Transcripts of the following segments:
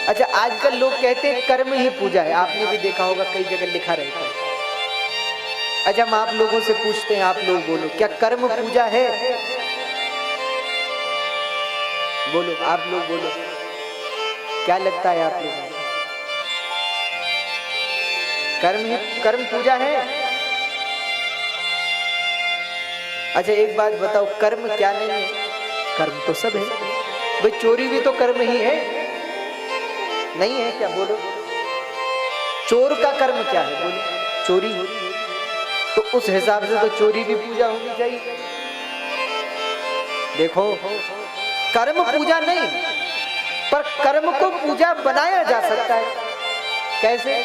अच्छा, आजकल लोग कहते हैं कर्म ही पूजा है, आपने भी देखा होगा कई जगह लिखा रहता है। अच्छा, हम आप लोगों से पूछते हैं, आप लोग बोलो, क्या कर्म पूजा है? बोलो, आप लोग बोलो, क्या लगता है आप लोगों को? कर्म पूजा है? अच्छा, एक बात बताओ, कर्म क्या नहीं है? कर्म तो सब है भाई, चोरी भी तो कर्म ही है, नहीं है क्या? बोलो, चोर का कर्म क्या है? बोलो, चोरी। तो उस हिसाब से तो चोरी भी पूजा होनी चाहिए। देखो, कर्म पूजा नहीं, पर कर्म को पूजा बनाया जा सकता है। कैसे?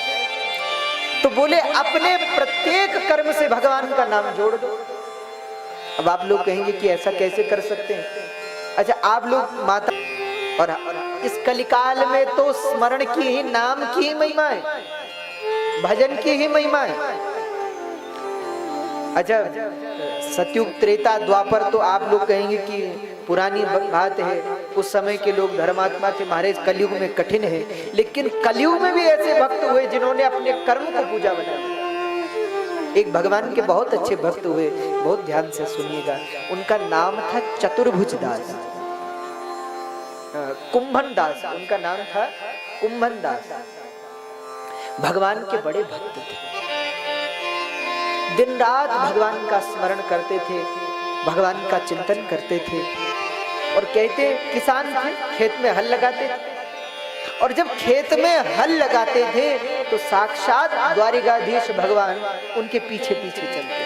तो बोले, अपने प्रत्येक कर्म से भगवान का नाम जोड़ दो। अब आप लोग कहेंगे कि ऐसा कैसे कर सकते हैं? अच्छा, आप लोग माता, और इस कलिकाल में तो स्मरण की ही, नाम की ही महिमा है, भजन की ही महिमा है। अच्छा, सतयुग त्रेता द्वापर तो आप लोग कहेंगे कि पुरानी बात है, उस समय के लोग धर्मात्मा के मारे कलयुग में कठिन है, लेकिन कलयुग में भी ऐसे भक्त हुए जिन्होंने अपने कर्म को पूजा बना दिया। एक भगवान के बहुत अच्छे भक्त हुए, बहुत ध्यान से सुनिएगा, उनका नाम था चतुर्भुज दास, कुंभन दास, उनका नाम था कुंभन दास। भगवान के बड़े भक्त थे, दिन रात भगवान का स्मरण करते थे, भगवान का चिंतन करते थे। और कहते, किसान थे, खेत में हल लगाते थे, और जब खेत में हल लगाते थे तो साक्षात द्वारिकाधीश भगवान उनके पीछे पीछे चलते।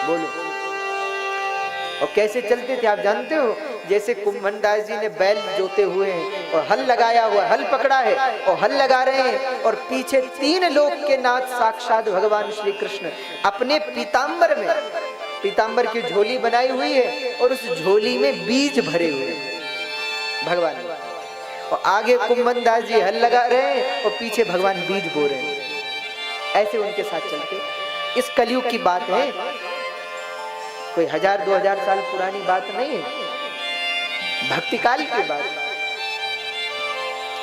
बोलो, और कैसे चलते थे आप जानते हो? जैसे कुंभन दास जी ने बैल जोते हुए हैं और हल लगाया हुआ, हल पकड़ा है और हल लगा रहे हैं, और पीछे तीन लोक के नाथ साक्षात भगवान श्री कृष्ण अपने पीतांबर में, पीतांबर की झोली बनाई हुई है और उस झोली में बीज भरे हुए हैं भगवान, और आगे कुंभन दास जी हल लगा रहे हैं और पीछे भगवान बीज बो रहे हैं। ऐसे उनके साथ चलते। इस कलयुग की बात है, कोई 1000-2000 साल पुरानी बात नहीं है, भक्ति काल की बात,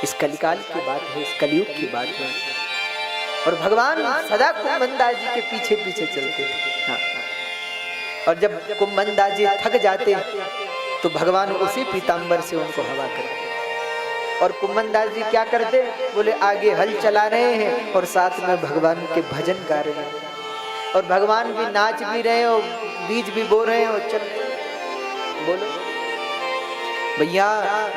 इस कलिकाल की बात है, इस कलयुग की बात है। और भगवान सदा कुंभन दास जी के पीछे पीछे चलते थे। हाँ। और जब कुंभन दास जी थक जाते तो भगवान उसी पीतांबर से उनको हवा करते। और कुंभन दास जी क्या करते? बोले, आगे हल चला रहे हैं और साथ में भगवान के भजन गा रहे हैं, और भगवान भी नाच भी रहे हैं और बीज भी बो रहे हैं और चल रहे हैं। बोलो भैया,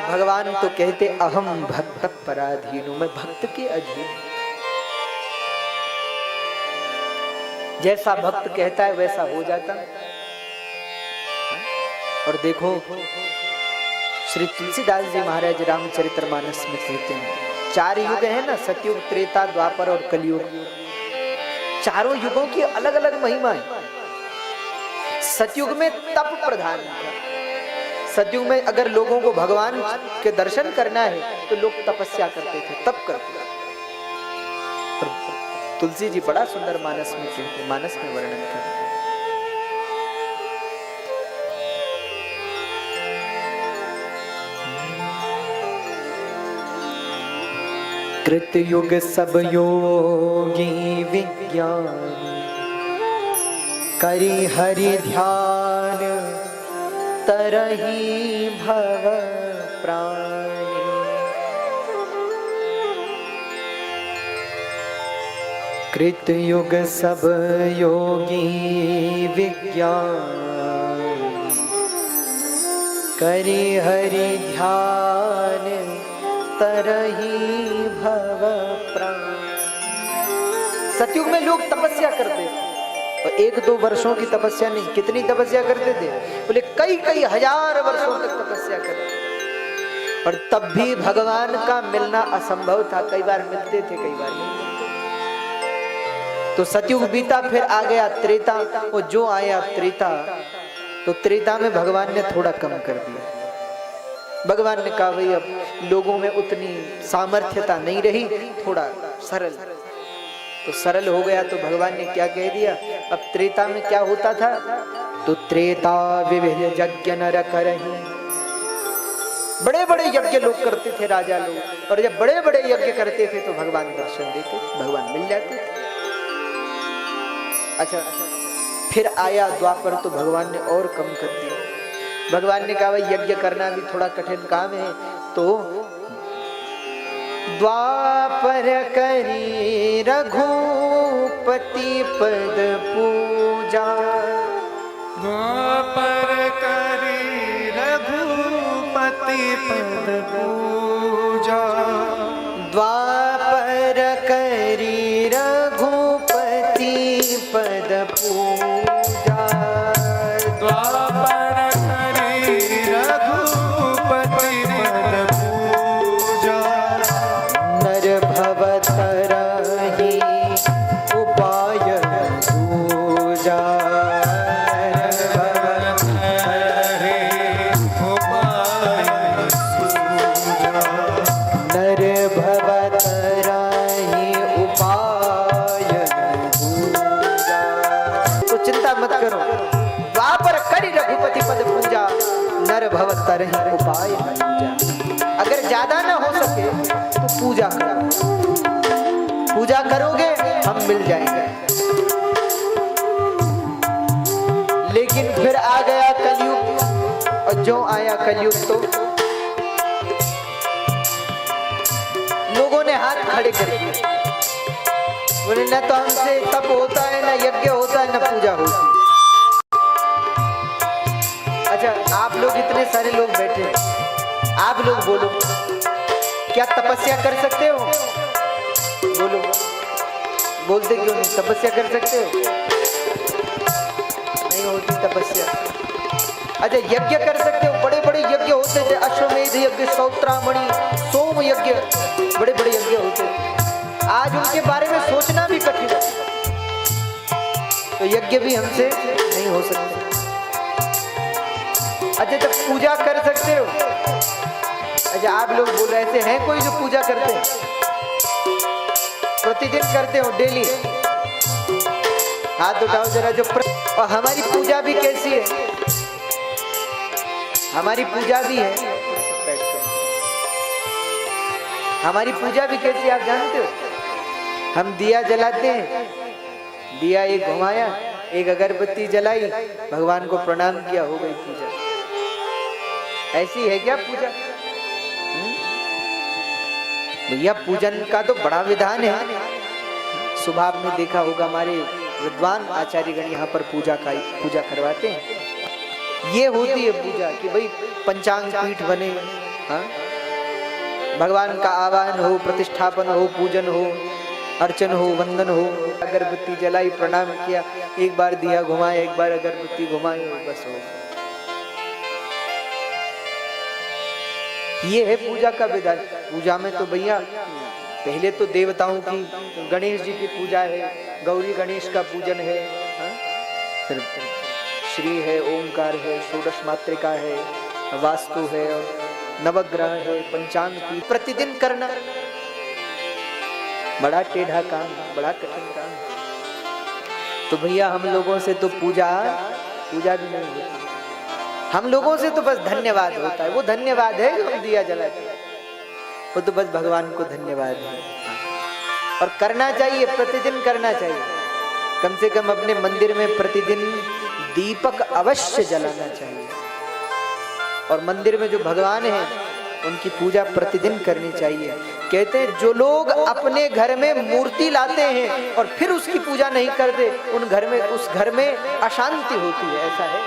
भगवान तो कहते, अहम भक्त पराधीन, मैं भक्त के अधीन। जैसा भक्त कहता है वैसा हो जाता। और देखो, श्री तुलसीदास जी महाराज रामचरितमानस में कहते हैं, 4 युग है ना, सतयुग, त्रेता, द्वापर और कलयुग। चारों युगों की अलग अलग महिमा है। सतयुग में तप प्रधान था। सतयुग में अगर लोगों को भगवान के दर्शन करना है तो लोग तपस्या करते थे, तप करते थे। तुलसी जी बड़ा सुंदर मानस में कहते, मानस में वर्णन करते हैं। कृतयुग सब योगी विज्ञानी, करी हरि ध्यान, तरहि भव प्राणी। कृतयुग सब योगी विज्ञानी, करी हरि ध्यान, तरहि भव प्राणी। सतयुग में लोग तपस्या करते थे, और 1-2 वर्षों की तपस्या नहीं, कितनी तपस्या करते थे? बोले कई हजार वर्षों तक तपस्या करते थे। और तब भी भगवान का मिलना असंभव था। कई बार मिलते थे, कई बार नहीं मिलते। तो सतयुग बीता, फिर आ गया त्रेता, और जो आया त्रेता, तो त्रेता में भगवान ने थोड़ा कम कर दिया। भगवान ने कहा, भाई अब लोगों में उतनी सामर्थ्यता नहीं रही, थोड़ा सरल, तो सरल हो गया। तो भगवान ने क्या कह दिया? अब त्रेता में क्या होता था? तो त्रेता विविध यज्ञ नर करहि, बड़े बड़े यज्ञ लोग करते थे, राजा लोग, और जब बड़े बड़े यज्ञ करते थे तो भगवान दर्शन देते, भगवान मिल जाते थे। अच्छा, फिर आया द्वापर तो भगवान ने और कम कर दिया। भगवान ने कहा भाई यज्ञ करना भी थोड़ा कठिन काम है, तो द्वापर करी रघुपति पद पूजा, द्वापर करी रघुपति पद पूजा, द्वापर करी रघुपति पद पूजा, द्वापर करी रघुपति पद पूजा, नर भव तरहि उपाय दूजा, नर भव तरहि उपाय दूजा। तो चिंता मत करो, द्वापर करि रघुपति पद पूजा, नर भव तरहि उपाय दूजा। अगर ज्यादा ना हो सके तो पूजा करो, पूजा करोगे हम मिल जाएंगे। लेकिन फिर आ गया कलयुग, और जो आया कलयुग तो लोगों ने हाथ खड़े कर दिए, बोले ना तो हमसे तप होता है, ना यज्ञ होता है, ना पूजा होती। अच्छा, आप लोग इतने सारे लोग बैठे हैं, आप लोग बोलो क्या तपस्या कर सकते हो? बोलो, बोलते क्यों नहीं? तपस्या कर सकते हो? नहीं होती तपस्या। अच्छा, यज्ञ कर सकते हो? बड़े बड़े यज्ञ होते थे, अश्वमेध यज्ञ, सौत्रामणि, सोम यज्ञ, बड़े बड़े यज्ञ होते थे। आज उनके बारे में सोचना भी कठिन है। तो यज्ञ भी हमसे नहीं हो सकते। अच्छा, जब पूजा कर सकते हो? अच्छा, आप लोग बोल रहे ऐसे हैं कोई जो पूजा करते हैं? प्रतिदिन करते हो, डेली? हाथ उठाओ जरा। और हमारी पूजा भी कैसी है? हमारी पूजा भी है, हमारी पूजा भी कैसी आप जानते हो? हम दिया जलाते हैं, दिया एक घुमाया, एक अगरबत्ती जलाई, भगवान को प्रणाम किया, हो गई पूजा। ऐसी है क्या पूजा? भैया पूजन का तो बड़ा विधान है। सुबह आपने देखा होगा हमारे विद्वान आचार्यगण यहाँ पर पूजा करवाते हैं। ये होती है पूजा कि भाई पंचांग पीठ बने, हाँ, भगवान का आवाहन हो, प्रतिष्ठापन हो, पूजन हो, अर्चन हो, वंदन हो, अगरबत्ती जलाई, प्रणाम किया, एक बार दिया घुमाया, एक बार अगरबत्ती घुमाई, बस हो। ये है पूजा का विधान। पूजा में तो भैया पहले तो देवताओं की, गणेश जी की पूजा है, गौरी गणेश का पूजन है, फिर श्री है, ओंकार है, षोडश मात्रिका है, वास्तु है, नवग्रह है, पंचांग की प्रतिदिन करना बड़ा टेढ़ा काम, बड़ा कठिन काम। तो भैया हम लोगों से तो पूजा भी नहीं होती। हम लोगों से तो बस धन्यवाद होता है। वो धन्यवाद है जो हम दिया जलाते हैं, वो तो बस भगवान को धन्यवाद है। और करना चाहिए, प्रतिदिन करना चाहिए। कम से कम अपने मंदिर में प्रतिदिन दीपक अवश्य जलाना चाहिए। और मंदिर में जो भगवान हैं उनकी पूजा प्रतिदिन करनी चाहिए। कहते हैं जो लोग अपने घर में मूर्ति लाते हैं और फिर उसकी पूजा नहीं करते, उस घर में अशांति होती है, ऐसा है।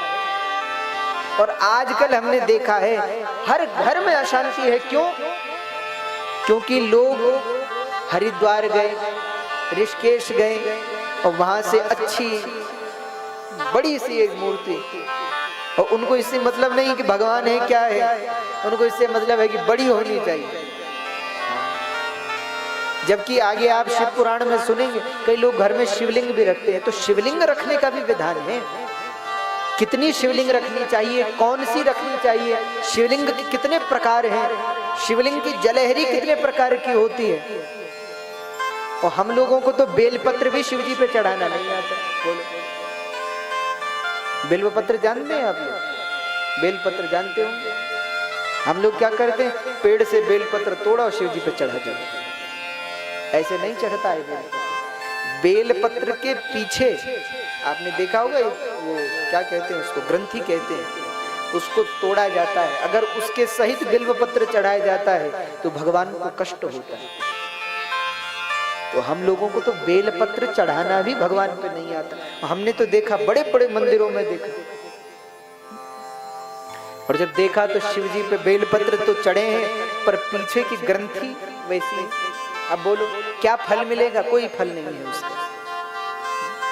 और आजकल हमने देखा है हर घर में अशांति है। क्यों? क्योंकि लोग हरिद्वार गए, ऋषिकेश गए और वहां से अच्छी बड़ी सी एक मूर्ति, और उनको इससे मतलब नहीं कि भगवान है क्या है, उनको इससे मतलब है कि बड़ी होनी चाहिए। जबकि आगे आप शिव पुराण में सुनेंगे कई लोग घर में शिवलिंग भी रखते हैं। तो शिवलिंग रखने का भी विधान है। कितनी शिवलिंग रखनी चाहिए, कौन सी रखनी चाहिए, शिवलिंग के कितने प्रकार हैं, शिवलिंग की जलहरी कितने प्रकार की होती है। और हम लोगों को तो बेलपत्र भी शिव जी पे चढ़ाना नहीं आता। बोलो, बेलपत्र जानते हैं आप लोग? बेलपत्र जानते होंगे? हम लोग क्या करते हैं, पेड़ से बेलपत्र तोड़ा और शिव जी पे चढ़ा दिया। ऐसे नहीं चढ़ता है बेलपत्र। बेलपत्र के पीछे आपने देखा होगा वो क्या कहते हैं उसको, ग्रंथि कहते हैं, उसको तोड़ा जाता है। अगर उसके सहित बिल्वपत्र चढ़ाया जाता है तो भगवान को कष्ट होता है। तो हम लोगों को तो बेलपत्र चढ़ाना भी भगवान पे नहीं आता। हमने तो देखा बड़े बड़े मंदिरों में देखा, और जब देखा तो शिव जी पे बेलपत्र तो चढ़े हैं पर पीछे की ग्रंथि वैसी। अब बोलो क्या फल मिलेगा? कोई फल नहीं है उसका,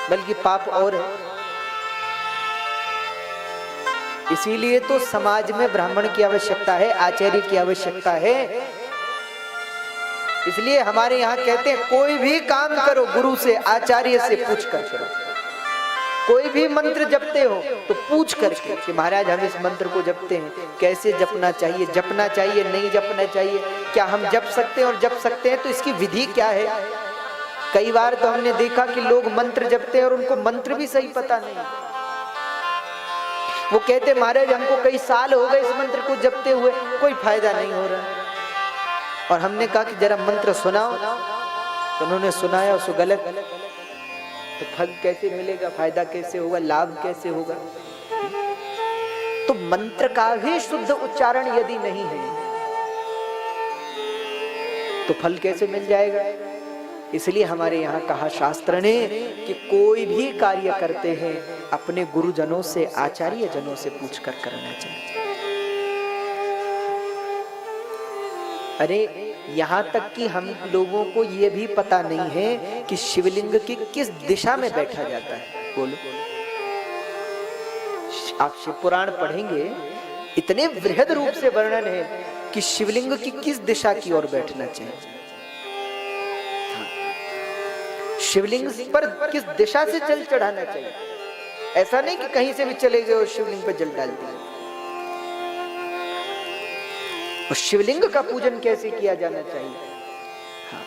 बल्कि पाप और है। इसीलिए तो समाज में ब्राह्मण की आवश्यकता है, आचार्य की आवश्यकता है। इसलिए हमारे यहाँ कहते हैं कोई भी काम करो गुरु से, आचार्य से पूछ कर करो। कोई भी मंत्र जपते हो तो पूछ करके कि महाराज हम इस मंत्र को जपते हैं, कैसे जपना चाहिए, जपना चाहिए नहीं जपना चाहिए, क्या हम जप सकते हैं और जप सकते हैं तो इसकी विधि क्या है। कई बार तो हमने देखा कि लोग मंत्र जपते हैं और उनको मंत्र भी सही पता नहीं। वो कहते महाराज हमको कई साल हो गए इस मंत्र को जपते हुए, कोई फायदा नहीं हो रहा। और हमने कहा कि जरा मंत्र सुनाओ, तो उन्होंने सुनाया उसको गलत, तो फल कैसे मिलेगा, फायदा कैसे होगा, लाभ कैसे होगा। तो मंत्र का भी शुद्ध उच्चारण यदि नहीं है तो फल कैसे मिल जाएगा। इसलिए हमारे यहाँ कहा शास्त्र ने कि कोई भी कार्य करते हैं अपने गुरुजनों से, आचार्य जनों से पूछकर करना चाहिए। अरे यहाँ तक कि हम लोगों को ये भी पता नहीं है कि शिवलिंग की किस दिशा में बैठा जाता है। बोलो, आप शिव पुराण पढ़ेंगे, इतने वृहद रूप से वर्णन है कि शिवलिंग की किस दिशा की ओर बैठना चाहिए, शिवलिंग पर किस दिशा से जल चढ़ाना चाहिए। ऐसा नहीं कि कहीं से भी चले गए और शिवलिंग पर जल डाल दिया। और शिवलिंग का पूजन कैसे किया जाना चाहिए, हाँ,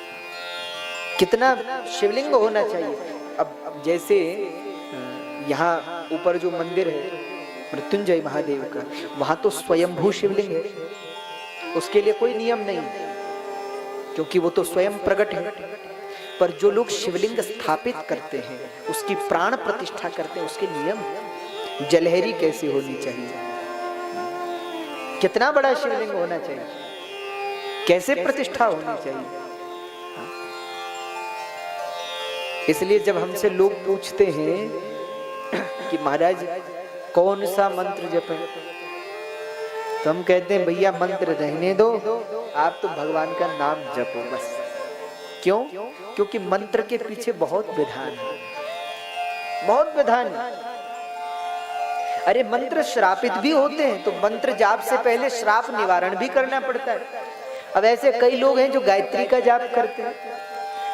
कितना शिवलिंग होना चाहिए। अब जैसे यहाँ ऊपर जो मंदिर है मृत्युंजय महादेव का, वहां तो स्वयंभू शिवलिंग है, उसके लिए कोई नियम नहीं क्योंकि वो तो स्वयं प्रकट है। पर जो लोग शिवलिंग स्थापित करते हैं, उसकी प्राण प्रतिष्ठा करते हैं, उसके नियम, जलहरी कैसे होनी चाहिए, कितना बड़ा शिवलिंग होना चाहिए, कैसे प्रतिष्ठा होनी चाहिए। इसलिए जब हमसे लोग पूछते हैं कि महाराज कौन सा मंत्र जपें, तो हम कहते हैं भैया मंत्र रहने दो, आप तो भगवान का नाम जपो बस। क्यों? क्योंकि मंत्र के पीछे बहुत विधान है, बहुत विधान है। अरे मंत्र श्रापित भी होते हैं, तो मंत्र जाप से पहले श्राप निवारण भी करना पड़ता है। अब ऐसे कई लोग हैं जो गायत्री का जाप करते हैं,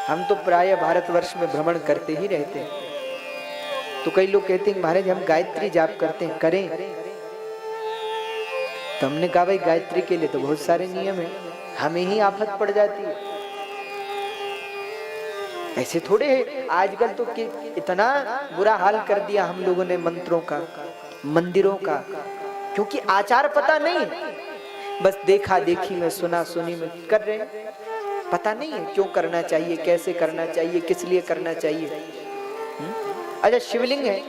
हम तो प्राय भारतवर्ष में भ्रमण करते ही रहते हैं। तो कई लोग कहते हैं महाराज हम गायत्री जाप करते हैं, करें? तो हमने कहा भाई गायत्री के लिए तो बहुत सारे नियम है, हमें ही आफत पड़ जाती है। ऐसे थोड़े है, आजकल तो इतना बुरा हाल कर दिया हम लोगों ने मंत्रों का, मंदिरों का, क्योंकि आचार पता नहीं है, बस देखा देखी में, सुना सुनी में कर रहे हैं, पता नहीं है क्यों करना चाहिए, कैसे करना चाहिए, किस लिए करना चाहिए। अच्छा शिवलिंग है,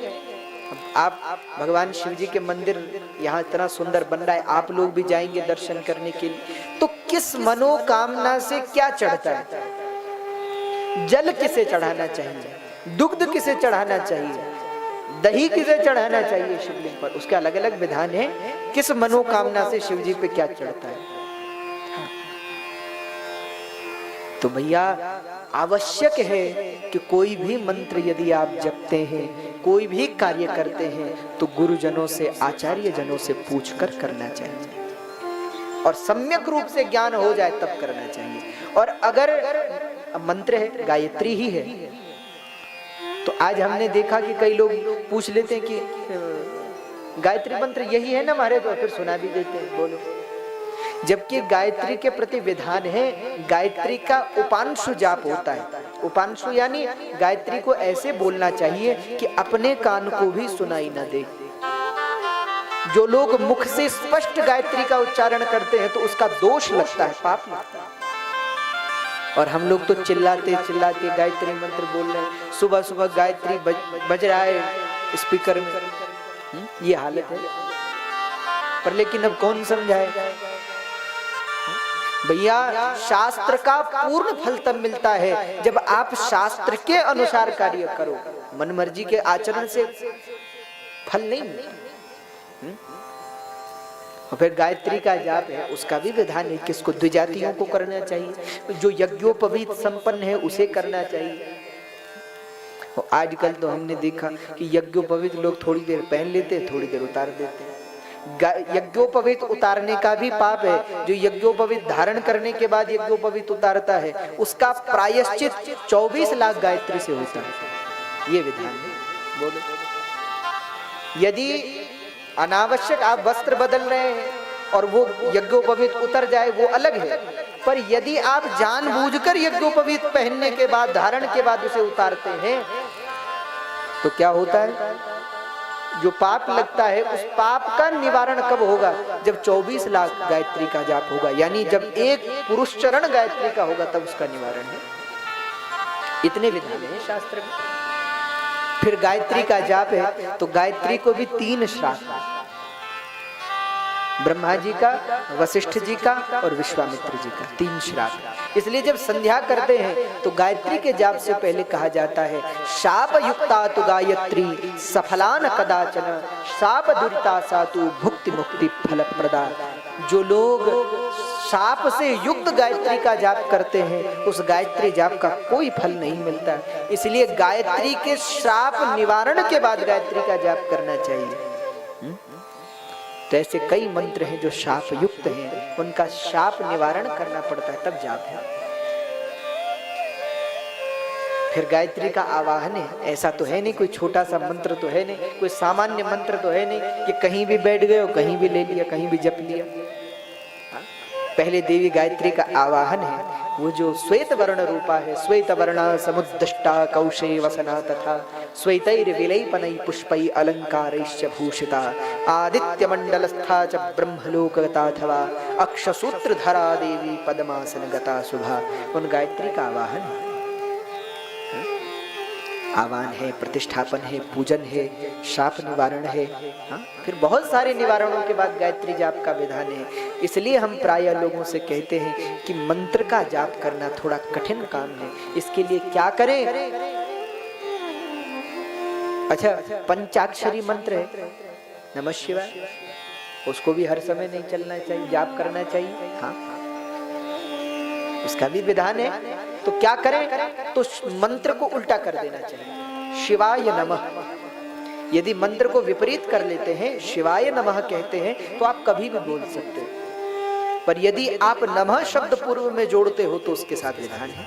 आप भगवान शिव जी के मंदिर यहाँ इतना सुंदर बन रहा है, आप लोग भी जाएंगे दर्शन करने के लिए, तो किस मनोकामना से क्या चढ़ता है, जल किसे चढ़ाना चाहिए, दुग्ध किसे चढ़ाना चाहिए, दही किसे चढ़ाना चाहिए शिवलिंग पर, उसके अलग अलग विधान है। किस मनोकामना से शिव जी पे क्या चढ़ता है। तो भैया आवश्यक है कि कोई भी मंत्र यदि आप जपते हैं, कोई भी कार्य करते हैं, तो गुरुजनों से, आचार्य जनों से पूछकर करना चाहिए और सम्यक रूप से ज्ञान हो जाए तब करना चाहिए। और अगर मंत्र है, गायत्री ही है, तो आज हमने देखा कि कई लोग पूछ लेते हैं कि गायत्री मंत्र यही है ना हमारे, तो फिर सुना भी देते हैं, बोलो। जबकि गायत्री के प्रति विधान है, गायत्री का उपांशु जाप होता है। उपांशु यानी गायत्री को ऐसे बोलना चाहिए कि अपने कान को भी सुनाई न दे, जो लोग मुख से स्पष्ट गायत्री का उच्चारण करते हैं तो उसका दोष लगता है, पाप लगता है। और हम लोग तो चिल्लाते चिल्लाते गायत्री मंत्र बोल रहे हैं, सुबह सुबह गायत्री बज रहा है स्पीकर में, ये हालत है। पर लेकिन अब कौन समझाए भैया, शास्त्र का पूर्ण फल तब मिलता है जब आप शास्त्र के अनुसार कार्य करो, मन मर्जी के आचरण से फल नहीं मिलता। और फिर गायत्री का जाप है, उसका भी विधान है, किसको द्विजातियों को करना चाहिए, जो यज्ञोपवीत संपन्न है उसे करना चाहिए। आजकल तो हमने देखा कि यज्ञोपवीत लोग थोड़ी देर पहन लेते हैं, थोड़ी देर उतार देते हैं। यज्ञोपवीत उतारने का भी पाप है, जो यज्ञोपवीत धारण करने के बाद यज्ञोपवीत उतारता है उसका प्रायश्चित 24 लाख गायत्री से होता है। ये विधान है। बोलो, यदि अनावश्यक आप वस्त्र बदल रहे हैं और वो यज्ञोपवीत उतर जाए वो अलग है, पर यदि आप जानबूझकर यज्ञोपवीत पहनने के बाद, धारण के बाद उसे उतारते हैं तो क्या होता है, जो पाप लगता है उस पाप का निवारण कब होगा, जब 24 लाख गायत्री का जाप होगा, यानी जब एक पुरुष चरण गायत्री का होगा तब उसका निवारण है। इतने विधान है शास्त्र में। फिर गायत्री का जाप है तो गायत्री को भी 3 श्राप है, ब्रह्मा जी का, वशिष्ठ जी का और विश्वामित्र जी का, 3 श्राप है। इसलिए जब संध्या करते हैं तो गायत्री के जाप से पहले कहा जाता है, शाप युक्ता तु गायत्री सफलान कदाचन शाप दुरिता सातु भुक्ति मुक्ति फल प्रदा। जो लोग शाप से युक्त गायत्री का जाप करते हैं उस गायत्री जाप का कोई फल नहीं मिलता। इसलिए गायत्री के श्राप निवारण के बाद गायत्री का जाप करना चाहिए। तो ऐसे कई मंत्र हैं जो शाप युक्त हैं, उनका शाप निवारण करना पड़ता है तब जाप है। फिर गायत्री का आवाहन है, ऐसा तो है नहीं कोई छोटा सा मंत्र तो है नहीं, कोई सामान्य मंत्र तो है नहीं कि कहीं भी बैठ गए हो, कहीं भी ले लिया, कहीं भी जप लिया। पहले देवी गायत्री का आवाहन है, वो जो श्वेत वर्ण रूपा है, श्वेत वर्ण समुद्दष्टा कौशे वसना तथा श्वेतैर विलैपनै पुष्पै अलंकारैश्च भूषिता आदित्य मंडलस्था च ब्रह्मलोकगताथवा अक्षसूत्रधरा देवी पद्मासन गता शुभा। उन गायत्री का आवाहन है, आवाहन है, प्रतिष्ठापन है, पूजन है, शाप निवारण है। फिर बहुत सारे निवारणों के बाद गायत्री जाप का विधान है। इसलिए हम प्रायः लोगों से कहते हैं कि मंत्र का जाप करना थोड़ा कठिन काम है, इसके लिए क्या करें। अच्छा, पंचाक्षरी मंत्र है नमः शिवाय, उसको भी हर समय नहीं चलना चाहिए, जाप करना चाहिए। हाँ, उसका भी विधान है। तो क्या करें, तो मंत्र को उल्टा कर देना चाहिए, शिवाय नमः। यदि मंत्र को विपरीत कर लेते हैं, शिवाय नमः कहते हैं, तो आप कभी भी बोल सकते हो। पर यदि आप नमः शब्द पूर्व में जोड़ते हो तो उसके साथ विधान है।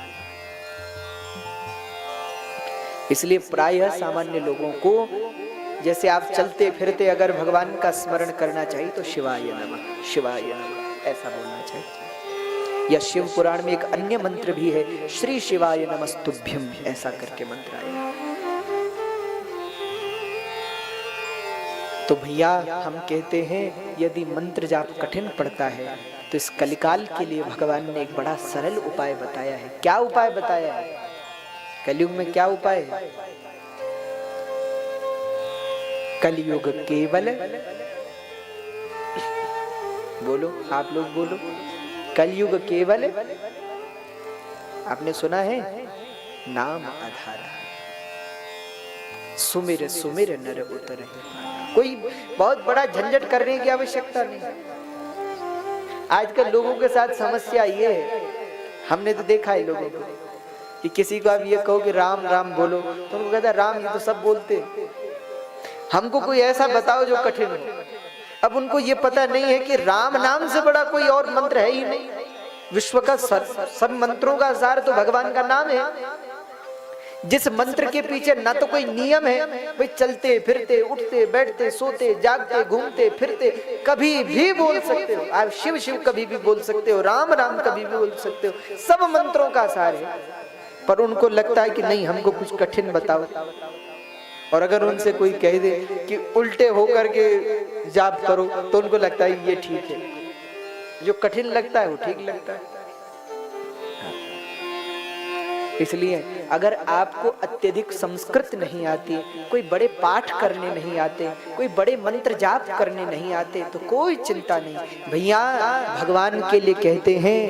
इसलिए प्रायः सामान्य लोगों को, जैसे आप चलते फिरते अगर भगवान का स्मरण करना चाहिए तो शिवाय नमः, शिवाय नमः ऐसा बोलना चाहिए। या शिव पुराण में एक अन्य मंत्र भी है, श्री शिवाय नमस्तुभ्यम, ऐसा करके मंत्र आया। तो भैया हम कहते हैं यदि मंत्र जाप कठिन पड़ता है तो इस कलिकाल के लिए भगवान ने एक बड़ा सरल उपाय बताया है। क्या उपाय बताया है? कलयुग में क्या उपाय है? कलयुग केवल, बोलो आप लोग बोलो, कलयुग केवल, आपने सुना है, नाम आधार, सुमिर सुमिर नर उतर। कोई बहुत बड़ा झंझट करने की आवश्यकता नहीं। आजकल लोगों के साथ समस्या ये है, हमने तो देखा है लोगों को कि किसी को आप ये कहो कि राम राम बोलो तो उनको कहता है राम, ये तो सब बोलते, हमको कोई ऐसा बताओ जो कठिन हो। अब उनको ये पता नहीं है कि राम नाम से बड़ा कोई और मंत्र है ही नहीं। विश्व का सब मंत्रों का सार तो भगवान का नाम है। जिस मंत्र के पीछे ना तो कोई नियम है, भाई चलते फिरते उठते बैठते सोते जागते घूमते फिरते कभी भी बोल सकते हो आप, शिव शिव कभी भी बोल सकते हो, राम राम कभी भी बोल सकते हो, सब मंत्रों का सार है। पर उनको लगता है कि नहीं, हमको कुछ कठिन बताओ। और अगर उनसे कोई कह दे कि उल्टे होकर के जाप करो तो उनको लगता है ये ठीक है। जो कठिन लगता है वो ठीक लगता है। इसलिए अगर आपको अत्यधिक संस्कृत नहीं आती, कोई बड़े पाठ करने नहीं आते, कोई बड़े मंत्र जाप करने नहीं आते, तो कोई चिंता नहीं भैया। भगवान के लिए कहते हैं,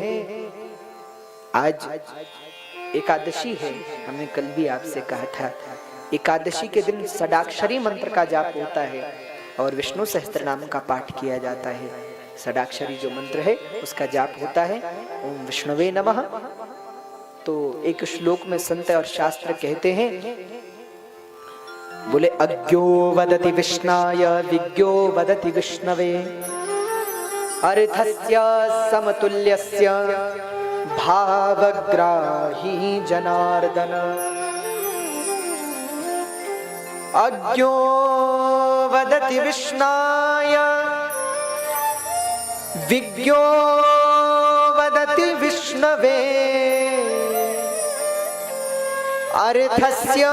आज एकादशी है, हमने कल भी आपसे कहा था, एकादशी के दिन षडाक्षरी मंत्र का जाप होता है और विष्णु सहस्त्रनाम का पाठ किया जाता है। षडाक्षरी जो मंत्र है उसका जाप होता है, ओम विष्णवे नमः। तो एक श्लोक में संत और शास्त्र कहते हैं, बोले अज्ञो वदति विष्णाय विज्ञो वदति विष्णवे अर्थस्य समतुल्यस्य भावग्राही जनार्दन। अज्ञो वदति विष्णाय विज्ञो वदति विष्णवे अर्थस्य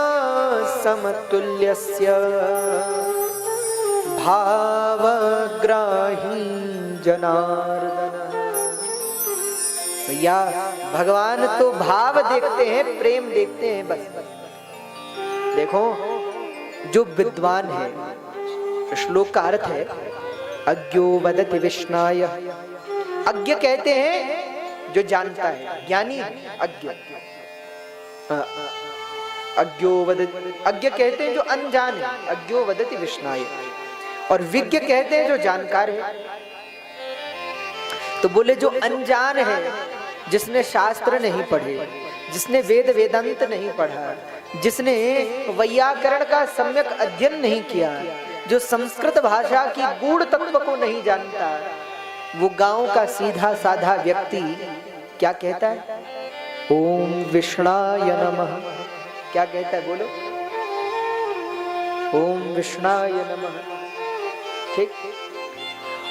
समतुल्यस्य भावग्राही जनार्दन। भैया भगवान तो भाव देखते हैं, प्रेम देखते हैं बस। देखो जो विद्वान है, श्लोक का अर्थ है अज्ञो वदति विष्णाय। अज्ञ कहते हैं जो जानता है, ज्ञानी अज्ञ। अज्ञो वदति, अज्ञ कहते हैं जो अनजान है, अज्ञो वदति विष्णाय। और विज्ञ कहते हैं जो जानकार है। तो बोले जो अनजान है, जिसने शास्त्र नहीं पढ़े, जिसने वेद वेदांत नहीं पढ़ा, जिसने वैयाकरण का सम्यक अध्ययन नहीं किया, जो संस्कृत भाषा की गूढ़ तत्व को नहीं जानता, वो गांव का सीधा साधा व्यक्ति क्या कहता है? ओम विष्णाय नमः। क्या कहता है बोलो? ओम विष्णाय नमः। ठीक।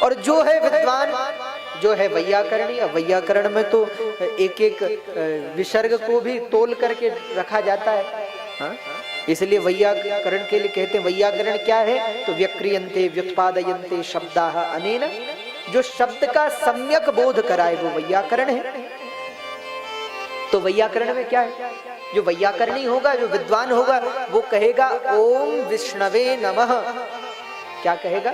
और जो है विद्वान, जो है वैयाकरणी, वैयाकरण में तो एक एक विसर्ग को भी तोल करके रखा जाता है। हाँ? इसलिए वैयाकरण के लिए कहते हैं, वैयाकरण क्या है? तो व्यक्रियन्ते व्युत्पादयन्ते शब्दाः अनेन। जो शब्द का सम्यक बोध कराए वो वैयाकरण है। तो वैयाकरण में क्या है? जो वैयाकरणी होगा, जो विद्वान होगा, वो कहेगा ओम विष्णवे नमः। क्या कहेगा?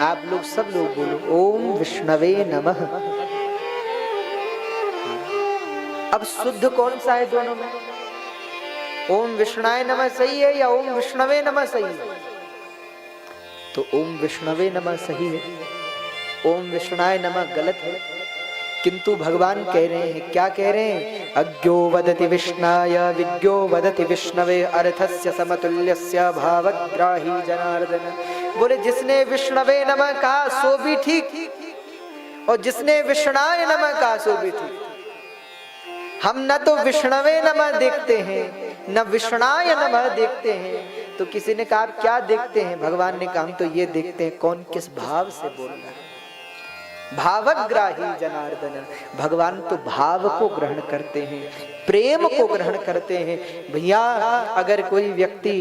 आप लोग सब लोग बोलो ओम विष्णवे नमः। अब शुद्ध कौन सा है दोनों में? ओम विष्णाय नमः सही है या ओम विष्णवे नमः सही है? तो ओम विष्णवे नमः सही है, ओम विष्णाय नमः गलत है। किंतु भगवान कह रहे हैं, क्या कह रहे हैं? अज्ञो वदति विष्णाय विज्ञो वदति विष्णवे अर्थस्य समतुल्यस्य भावग्राही जनार्दन। बोले जिसने विष्णवे नमः कहा सो भी ठीक, और जिसने विष्णाय नमः कहा सो भी ठीक। हम न तो विष्णवे नमः देखते हैं, न विष्णाय नमः देखते हैं। तो किसी ने कहा आप क्या देखते हैं? भगवान ने कहा हम तो ये देखते हैं कौन किस भाव से बोल रहा है। भावग्राही जनार्दन। भगवान तो भाव को ग्रहण करते हैं, प्रेम को ग्रहण करते हैं। भैया अगर कोई व्यक्ति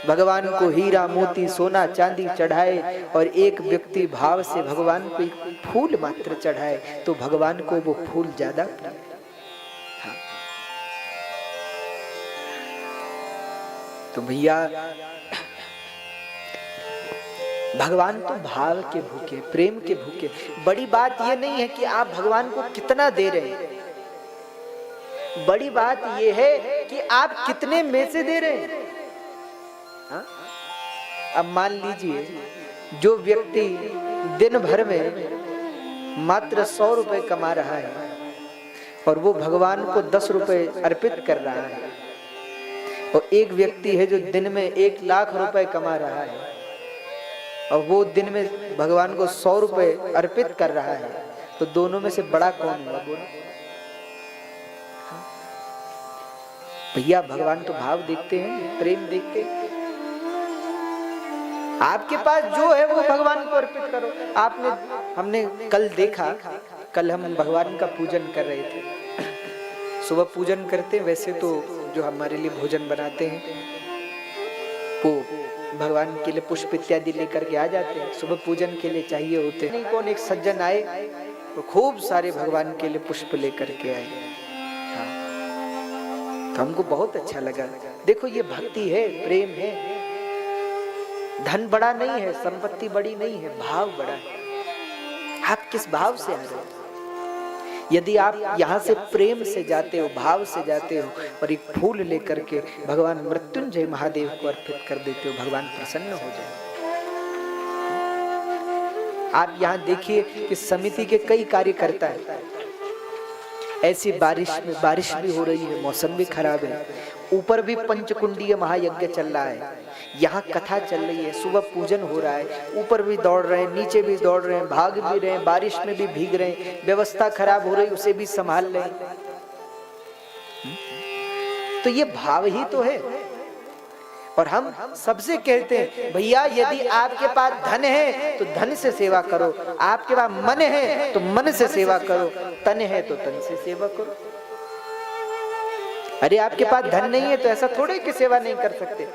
भगवान को हीरा मोती सोना चांदी चढ़ाए और एक व्यक्ति भाव से भगवान को एक फूल मात्र चढ़ाए, तो भगवान को वो फूल ज्यादा प्रिय। हाँ। तो भैया भगवान तो भाव के भूखे, प्रेम के भूखे। बड़ी बात यह नहीं है कि आप भगवान को कितना दे रहे हैं, बड़ी बात यह है कि आप कितने में से दे रहे हैं। हाँ? अब मान लीजिए जो व्यक्ति दिन भर में मात्र 100 रुपए कमा रहा है और वो भगवान को 10 रुपए अर्पित कर रहा है, और एक व्यक्ति है जो दिन में 1 लाख रुपए कमा रहा है और वो दिन में भगवान को 100 रुपए अर्पित कर रहा है, तो दोनों में से बड़ा कौन हुआ बोलो? भैया भगवान तो भाव देखते हैं, प्रेम देखते हैं। आपके पास जो है वो भगवान को अर्पित करो। हमने कल देखा, कल हम भगवान का पूजन कर रहे थे। सुबह पूजन करते, वैसे तो जो हमारे लिए भोजन बनाते हैं वो भगवान के लिए पुष्प इत्यादि लेकर के आ जाते हैं, सुबह पूजन के लिए चाहिए होते हैं। कौन एक सज्जन आए तो खूब सारे भगवान के लिए पुष्प लेकर के आए। हाँ। तो हमको बहुत अच्छा लगा। देखो ये भक्ति है, प्रेम है। धन बड़ा नहीं है, संपत्ति बड़ी नहीं है, भाव बड़ा है। आप किस भाव से आ रहे हो? यदि आप यहाँ से प्रेम से जाते हो, भाव से जाते हो और एक फूल लेकर के भगवान मृत्युंजय महादेव को अर्पित कर देते हो, भगवान प्रसन्न हो जाए। आप यहाँ देखिए कि समिति के कई कार्यकर्ता है। ऐसी बारिश में, बारिश भी हो रही है, मौसम भी खराब है, ऊपर भी पंचकुंडीय महायज्ञ चल रहा है, यहाँ कथा चल रही है, सुबह पूजन हो रहा है, ऊपर भी दौड़ रहे हैं, नीचे भी दौड़ रहे हैं, भाग भी रहे हैं, बारिश में भी भीग रहे हैं, व्यवस्था खराब हो रही उसे भी संभाल रहे हैं। तो ये भाव ही तो है। और हम सबसे कहते हैं भैया यदि आपके पास धन है तो धन से सेवा करो, आपके पास मन है तो मन से सेवा करो, तन है तो तन से सेवा करो। अरे आपके पास धन नहीं है तो ऐसा थोड़े कि सेवा नहीं कर सकते।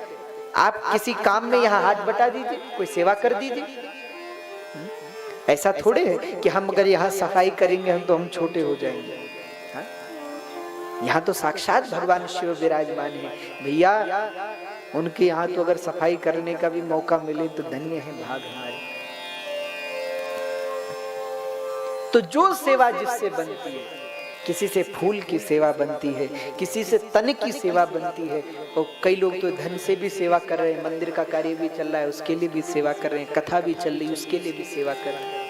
आप किसी काम में यहाँ हाथ बटा दीजिए, कोई सेवा कर दीजिए। ऐसा थोड़े है कि हम अगर यहाँ सफाई करेंगे हम तो हम छोटे हो जाएंगे। यहाँ तो साक्षात भगवान शिव विराजमान है भैया, उनके यहाँ तो अगर सफाई करने का भी मौका मिले तो धन्य है भाग हमारे। तो जो सेवा जिससे बनती है, किसी से फूल की सेवा बनती है, किसी से तन की सेवा बनती है, और कई लोग तो धन से भी सेवा कर रहे हैं, मंदिर का कार्य भी चल रहा है उसके लिए भी सेवा कर रहे हैं, कथा भी चल रही है उसके लिए भी सेवा कर रहे हैं।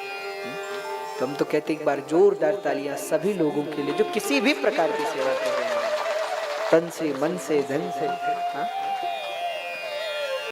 तो हम तो कहते एक बार जोरदार तालियां सभी लोगों के लिए जो किसी भी प्रकार की सेवा कर रहे हैं, तन से, मन से, धन से। हाँ?